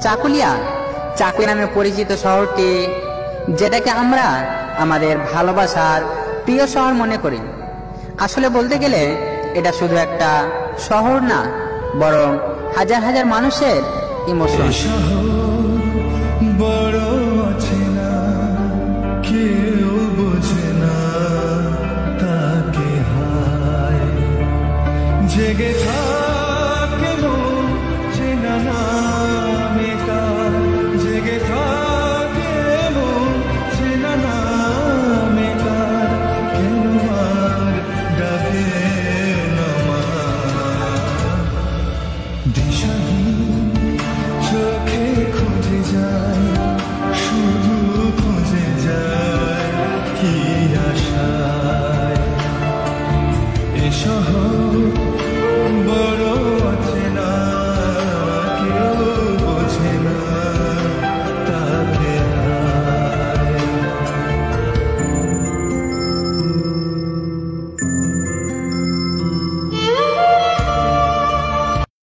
চাকুলিয়া চাকুলিয়া নামে পরিচিত শহরটি, যেটাকে আমরা আমাদের ভালোবাসার প্রিয় শহর মনে করি, আসলে বলতে গেলে এটা শুধু একটা শহর না, বরং হাজার হাজার মানুষের ইমোশন। বড় আছে না, কেউ বোঝে না তাকে হায়, জেগে